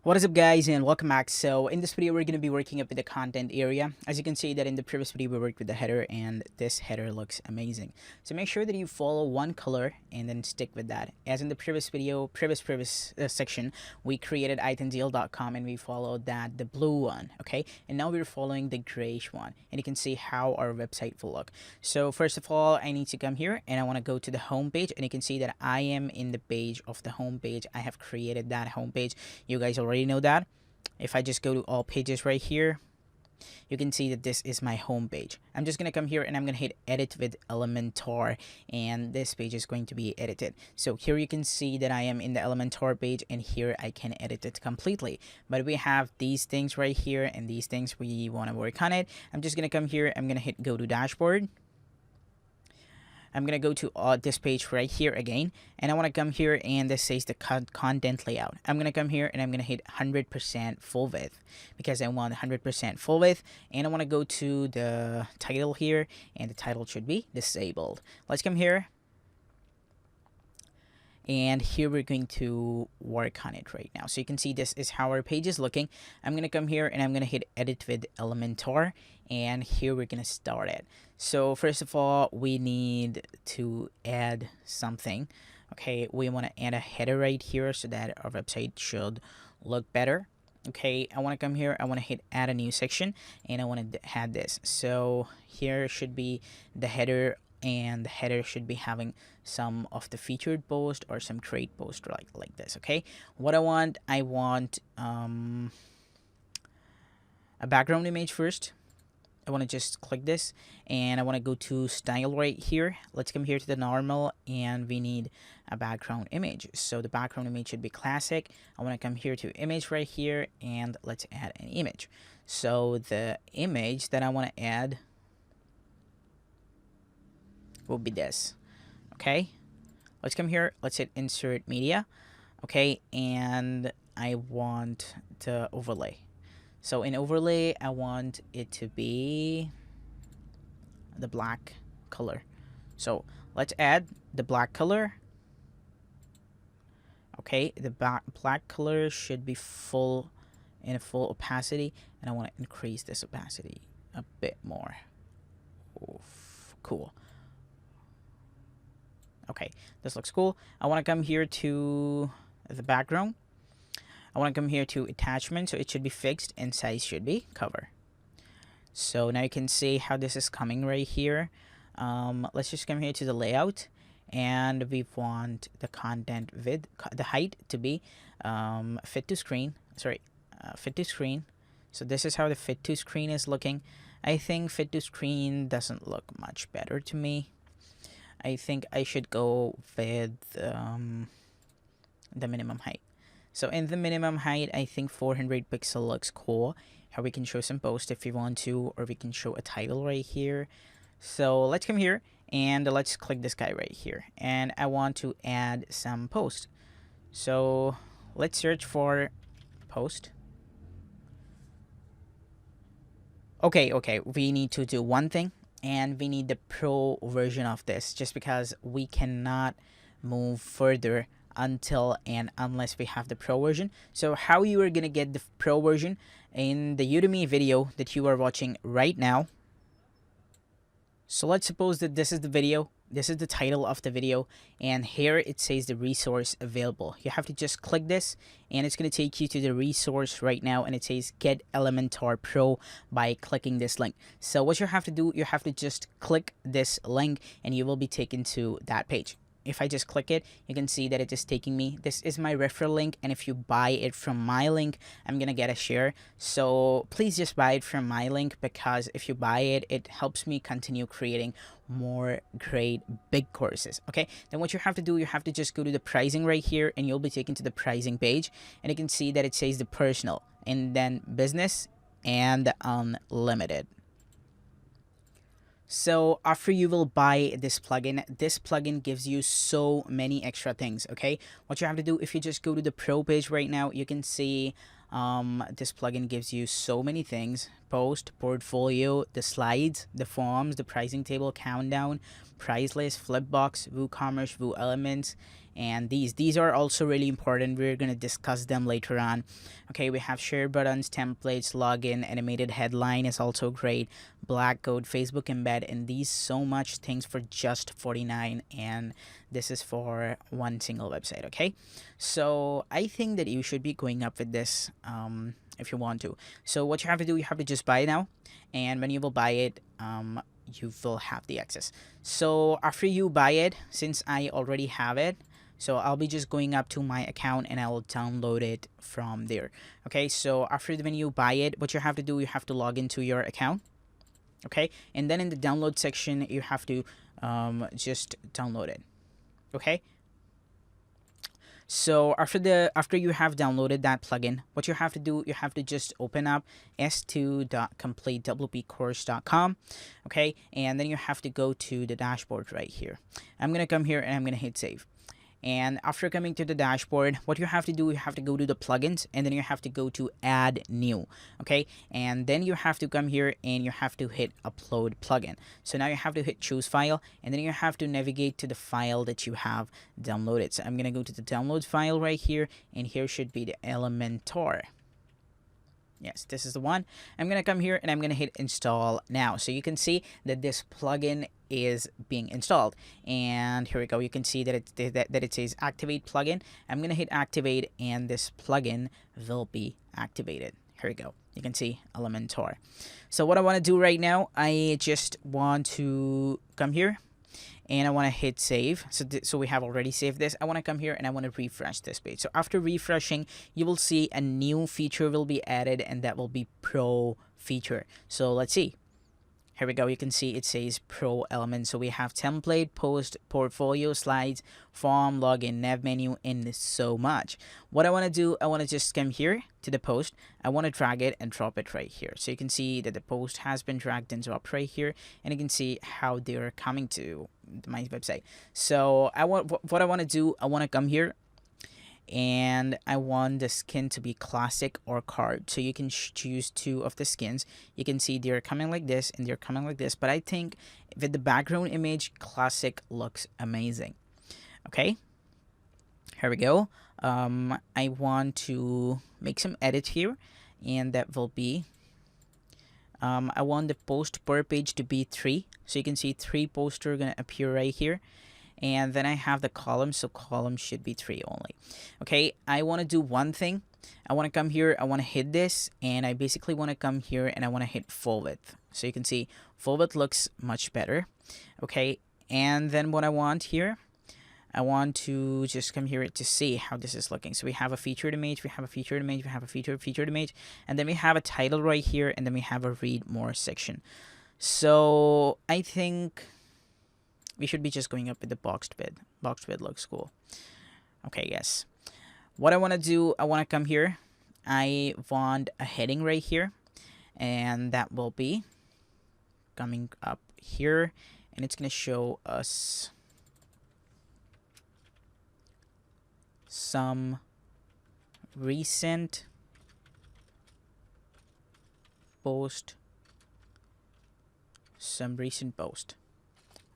What is up, guys, and welcome back. So in this video we're going to be working up with the content area. As you can see that in the previous video we worked with the header, and this header looks amazing. So make sure that you follow one color and then stick with that. As in the previous video, previous section, we created itemdeal.com and we followed that, the blue one, okay? And now we're following the grayish one, and you can see how our website will look. So first of all, I need to come here and I want to go to the home page, and you can see that I am in the page of the home page. I have created that home page. You guys already know that. If I just go to all pages right here, you can see that this is my home page. I'm just gonna come here and I'm gonna hit edit with Elementor, and this page is going to be edited. So here you can see that I am in the Elementor page, and here I can edit it completely. But we have these things right here and these things we want to work on it. I'm just gonna come here, I'm gonna hit go to dashboard. I'm going to go to this page right here again, and I want to come here, and this says the content layout. I'm going to come here and I'm going to hit 100% full width because I want 100% full width, and I want to go to the title here, and the title should be disabled. Let's come here, and here we're going to work on it right now. So you can see this is how our page is looking. I'm going to come here and I'm going to hit edit with Elementor, and here we're going to start it. So first of all, we need to add something. Okay, we want to add a header right here so that our website should look better. Okay, I want to come here, I want to hit add a new section, and I want to add this. So here should be the header, and the header should be having some of the featured post or some trade post like this. Okay, what I want a background image first. I want to just click this, and I want to go to style right here. Let's come here to the normal, and we need a background image. So the background image should be classic. I want to come here to image right here, and let's add an image. So the image that I want to add will be this. Okay, let's come here, let's hit insert media. Okay, and I want the overlay. So in overlay, I want it to be the black color. So let's add the black color. Okay, the black color should be full in a full opacity, and I want to increase this opacity a bit more. Oof, cool. Okay, this looks cool. I want to come here to the background. I want to come here to attachment, so it should be fixed and size should be cover. So now you can see how this is coming right here. Let's just come here to the layout, and we want the content width, the height to be fit to screen. Fit to screen. So this is how the fit to screen is looking. I think fit to screen doesn't look much better to me. I think I should go with the minimum height. So in the minimum height, I think 400 pixel looks cool. How we can show some post if we want to, or we can show a title right here. So let's come here and let's click this guy right here, and I want to add some post. So let's search for post. Okay, we need to do one thing, and we need the pro version of this, just because we cannot move further until and unless we have the pro version. So how you are gonna get the pro version in the Udemy video that you are watching right now. So let's suppose that this is the video, this is the title of the video, and here it says the resource available. You have to just click this, and it's going to take you to the resource right now, and it says get Elementor Pro by clicking this link. So what you have to do, you have to just click this link, and you will be taken to that page. If I just click it, you can see that it is taking me. This is my referral link, and if you buy it from my link, I'm gonna get a share. So please just buy it from my link, because if you buy it, it helps me continue creating more great big courses. Okay, then what you have to do, you have to just go to the pricing right here, and you'll be taken to the pricing page, and you can see that it says the personal, and then business, and unlimited. So after you will buy this plugin gives you so many extra things. Okay, what you have to do, if you just go to the pro page right now, you can see this plugin gives you so many things: post, portfolio, the slides, the forms, the pricing table, countdown, price list, flipbox, WooCommerce, WooElements, And these are also really important. We're going to discuss them later on. Okay, we have share buttons, templates, login, animated headline is also great, black code, Facebook embed, and these so much things for just 49, and this is for one single website. Okay, so I think that you should be going up with this if you want to. So what you have to do, you have to just buy it now, and when you will buy it, you will have the access. So after you buy it, since I already have it, so I'll be just going up to my account and I'll download it from there. Okay, so after when you buy it, what you have to do, you have to log into your account. Okay, and then in the download section, you have to just download it. Okay, so after you have downloaded that plugin, what you have to do, you have to just open up s2.completewpcourse.com. Okay, and then you have to go to the dashboard right here. I'm gonna come here and I'm gonna hit save. And after coming to the dashboard, what you have to do, you have to go to the plugins, and then you have to go to add new. Okay, and then you have to come here and you have to hit upload plugin. So now you have to hit choose file, and then you have to navigate to the file that you have downloaded. So I'm gonna go to the download file right here, and here should be the Elementor. Yes, this is the one. I'm gonna come here and I'm gonna hit install now. So you can see that this plugin is being installed, and here we go. You can see that it says activate plugin. I'm gonna hit activate, and this plugin will be activated. Here we go. You can see Elementor. So what I want to do right now, I just want to come here and I want to hit save. So we have already saved this. I want to come here and I want to refresh this page. So after refreshing, you will see a new feature will be added, and that will be Pro feature. So let's see. Here we go. You can see it says Pro element. So we have template, post, portfolio, slides, form, login, nav menu, and so much. What I want to do, I want to just come here to the post. I want to drag it and drop it right here. So you can see that the post has been dragged and dropped right here, and you can see how they're coming to my website. So what I want to do, I want to come here, and I want the skin to be classic or card. So you can choose two of the skins. You can see they're coming like this and they're coming like this, but I think with the background image, classic looks amazing. Okay, here we go. I want to make some edits here, and that will be I want the post per page to be 3. So you can see 3 posts are gonna appear right here. And then I have the column, so column should be 3 only. Okay, I want to do one thing. I want to come here, I want to hit this, and I basically want to come here and I want to hit full width. So you can see full width looks much better. Okay, and then what I want here, I want to just come here to see how this is looking. So we have a featured image, we have a featured image, we have a featured image, and then we have a title right here, and then we have a read more section. So I think we should be just going up with the boxed width. Boxed width looks cool. Okay, yes. What I want to do, I want to come here. I want a heading right here, and that will be coming up here, and it's going to show us some recent post.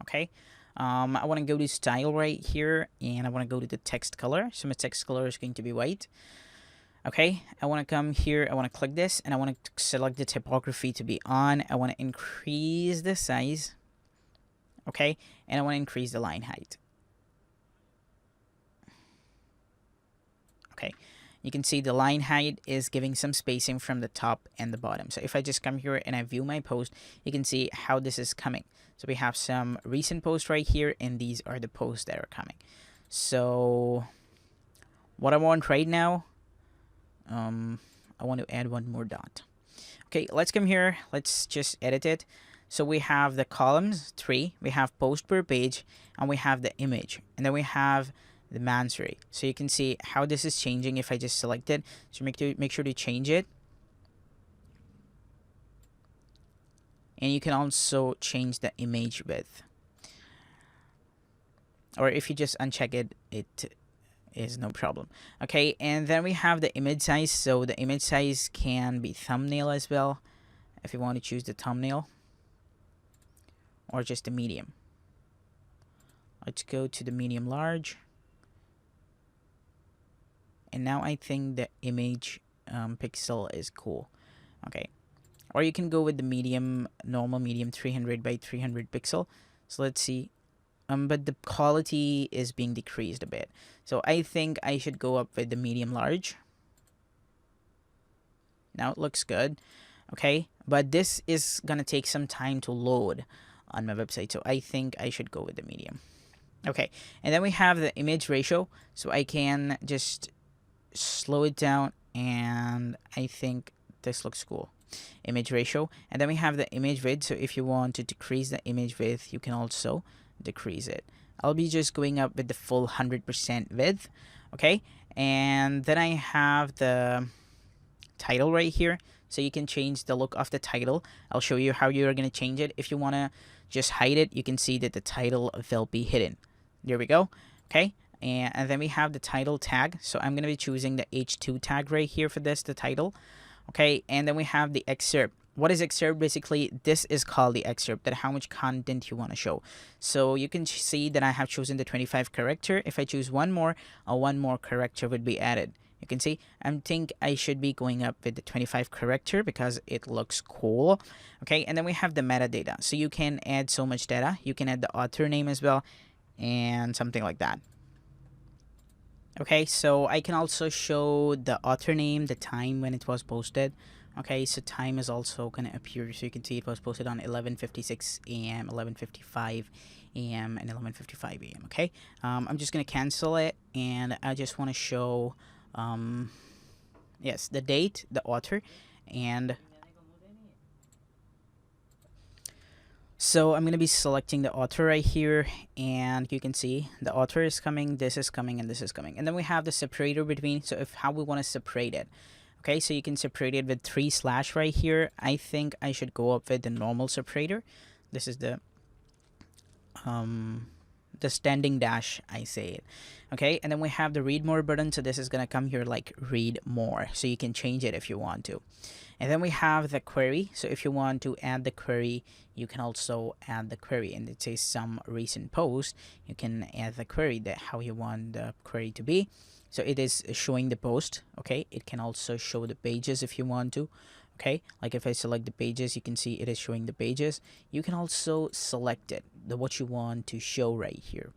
Okay. I want to go to style right here, and I want to go to the text color. So my text color is going to be white. Okay, I want to come here, I want to click this, and I want to select the typography to be on. I want to increase the size. Okay, and I want to increase the line height. Okay, you can see the line height is giving some spacing from the top and the bottom. So if I just come here and I view my post, you can see how this is coming. So we have some recent posts right here, and these are the posts that are coming. So what I want right now, I want to add one more dot. Okay, let's come here. Let's just edit it. So we have the columns 3, we have post per page, and we have the image, and then we have the Mansory. So you can see how this is changing if I just select it. So make sure to change it. And you can also change the image width. Or if you just uncheck it, it is no problem. Okay, and then we have the image size. So the image size can be thumbnail as well, if you want to choose the thumbnail, or just the medium. Let's go to the medium large. and now I think the image pixel is cool. Okay, or you can go with the medium, normal medium, 300 by 300 pixel. So let's see. But the quality is being decreased a bit, so I think I should go up with the medium large. Now it looks good. Okay, but this is gonna take some time to load on my website, so I think I should go with the medium. Okay, and then we have the image ratio, so I can just slow it down, and I think this looks cool. Image ratio, and then we have the image width, so if you want to decrease the image width, you can also decrease it. I'll be just going up with the full 100% width. Okay, and then I have the title right here, so you can change the look of the title. I'll show you how you're going to change it. If you want to just hide it, you can see that the title will be hidden. There we go. Okay, and then we have the title tag, so I'm going to be choosing the H2 tag right here for this, the title. Okay, and then we have the excerpt. What is excerpt? Basically, this is called the excerpt, that how much content you want to show. So you can see that I have chosen the 25 character. If I choose one more character would be added. You can see I think I should be going up with the 25 character because it looks cool. Okay, and then we have the metadata, so you can add so much data. You can add the author name as well and something like that. Okay, so I can also show the author name, the time when it was posted. Okay, so time is also going to appear, so you can see it was posted on 11:56 a.m., 11:55 a.m., and 11:55 a.m. Okay, I'm just going to cancel it, and I just want to show, yes, the date, the author, and so I'm going to be selecting the author right here, and you can see the author is coming, this is coming, and this is coming. And then we have the separator between, so if how we want to separate it. Okay, so you can separate it with 3/ right here. I think I should go up with the normal separator. This is the standing dash, I say it. Okay, and then we have the read more button, so this is gonna come here like read more, so you can change it if you want to. And then we have the query, so if you want to add the query, you can also add the query, and it says some recent post, you can add the query, that how you want the query to be. So it is showing the post. Okay, it can also show the pages if you want to. Okay, like if I select the pages, you can see it is showing the pages. You can also select it, what you want to show right here.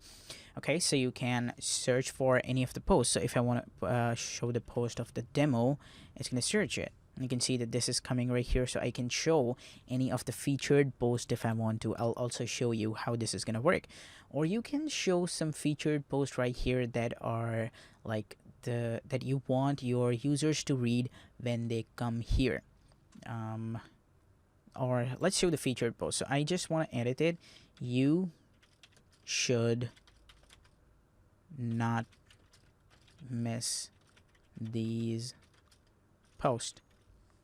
Okay, so you can search for any of the posts. So if I want to show the post of the demo, it's going to search it. You can see that this is coming right here, so I can show any of the featured posts if I want to. I'll also show you how this is going to work. Or you can show some featured posts right here that are like that you want your users to read when they come here. Or let's show the featured post. So I just want to edit it. You should not miss these posts.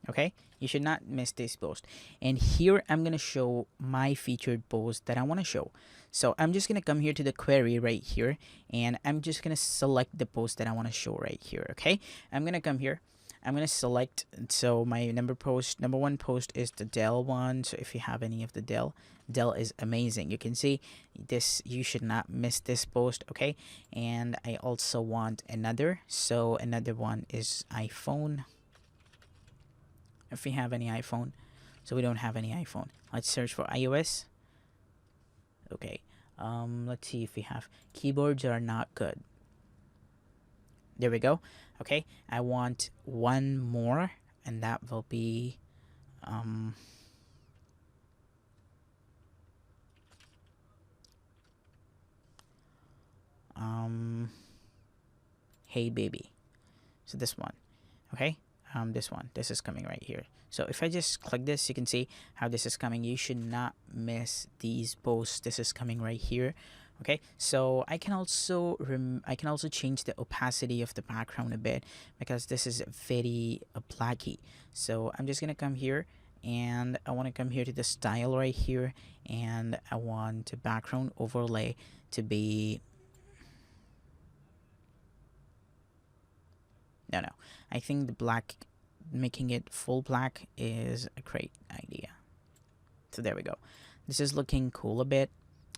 Okay, you should not miss this post. And here I'm gonna show my featured post that I want to show. So I'm just gonna come here to the query right here, and I'm just gonna select the post that I want to show right here. Okay, I'm gonna come here, I'm gonna select, so my number one post is the Dell one. So if you have any of the Dell is amazing. You can see this, you should not miss this post. Okay, and I also want another, so another one is iPhone. If we have any iPhone, so we don't have any iPhone, let's search for iOS. Okay, let's see if we have, keyboards are not good. There we go. Okay, I want one more, and that will be hey baby. So this one. Okay, this is coming right here. So if I just click this, you can see how this is coming. You should not miss these posts. This is coming right here. Okay, so I can also change the opacity of the background a bit, because this is very blacky. So I'm just gonna come here, and I want to come here to the style right here, and I want the background overlay to be, no, I think the black, making it full black is a great idea. So there we go. This is looking cool a bit.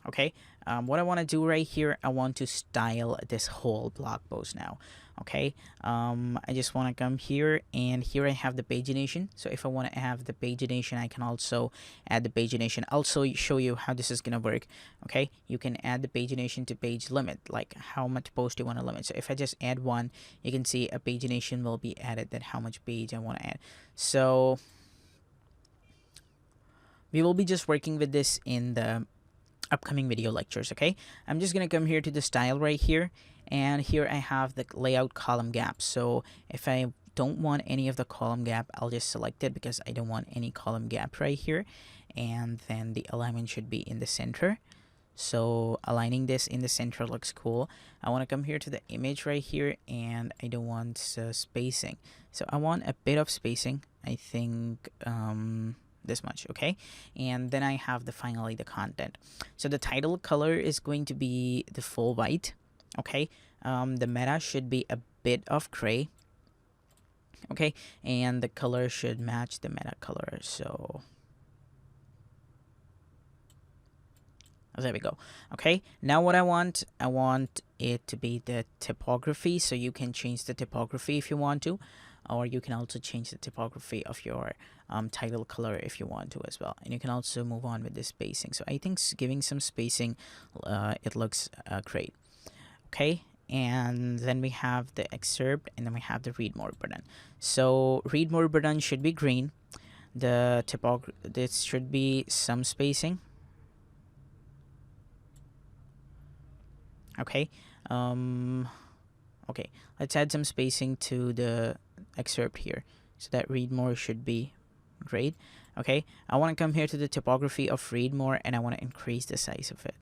Okay, what I want to do right here, I want to style this whole blog post now. Okay, I just want to come here, and here I have the pagination. So if I want to have the pagination, I can also add the pagination. Also show you how this is gonna work. Okay, you can add the pagination to page limit, like how much post you want to limit. So if I just add one, you can see a pagination will be added, that how much page I want to add. So we will be just working with this in the upcoming video lectures. Okay, I'm just gonna come here to the style right here, and here I have the layout column gap. So if I don't want any of the column gap, I'll just select it because I don't want any column gap right here. And then the alignment should be in the center. So aligning this in the center looks cool. I want to come here to the image right here, and I don't want spacing. So I want a bit of spacing. I think this much. Okay, and then I have finally the content. So the title color is going to be the full white. Okay, the meta should be a bit of gray. Okay, and the color should match the meta color. So there we go. Okay, now what I want it to be the typography. So you can change the typography if you want to, or you can also change the typography of your title color if you want to as well. And you can also move on with the spacing. So I think giving some spacing, it looks great. Okay, and then we have the excerpt, and then we have the read more button. So read more button should be green. The this should be some spacing. Okay, okay, let's add some spacing to the excerpt here, so that read more should be great. Okay, I want to come here to the typography of read more, and I want to increase the size of it.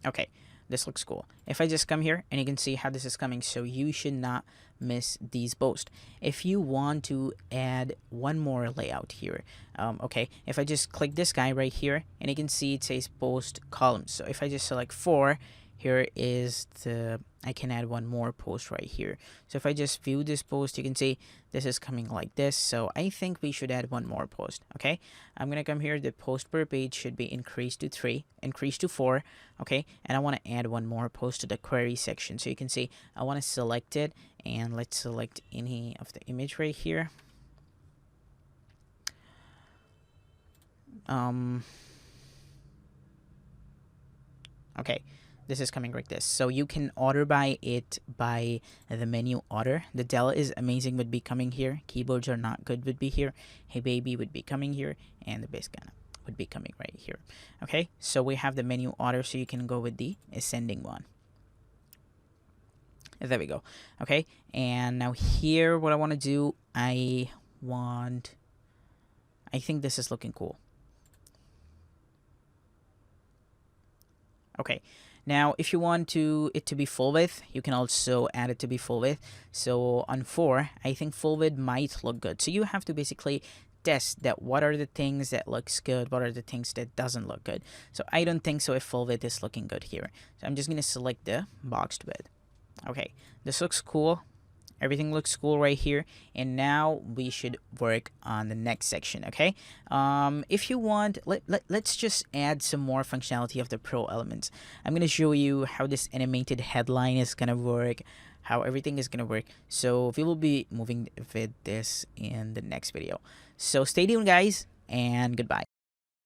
Okay, this looks cool. If I just come here, and you can see how this is coming, so you should not miss these posts. If you want to add one more layout here, okay, if I just click this guy right here, and you can see it says post columns. So if I just select 4, here is I can add one more post right here. So if I just view this post, you can see this is coming like this. So I think we should add one more post. Okay, I'm gonna come here. The post per page should be increased to 3, increased to 4. Okay, and I want to add one more post to the query section. So you can see I want to select it, and let's select any of the image right here. Okay, this is coming like this. So you can order by it by the menu order. The Dell is amazing would be coming here. Keyboards are not good would be here. Hey baby would be coming here, and the Biscana would be coming right here. Okay, so we have the menu order, so you can go with the ascending one. There we go. Okay, and now here what I want to do, I think this is looking cool. Okay, now if you want it to be full width, you can also add it to be full width. So on 4, I think full width might look good. So you have to basically test that what are the things that looks good, what are the things that doesn't look good. So I don't think so if full width is looking good here. So I'm just gonna select the boxed width. Okay, this looks cool. Everything looks cool right here, and now we should work on the next section. Okay, if you want, let's just add some more functionality of the pro elements. I'm gonna show you how this animated headline is gonna work, how everything is gonna work. So we will be moving with this in the next video. So stay tuned, guys, and goodbye.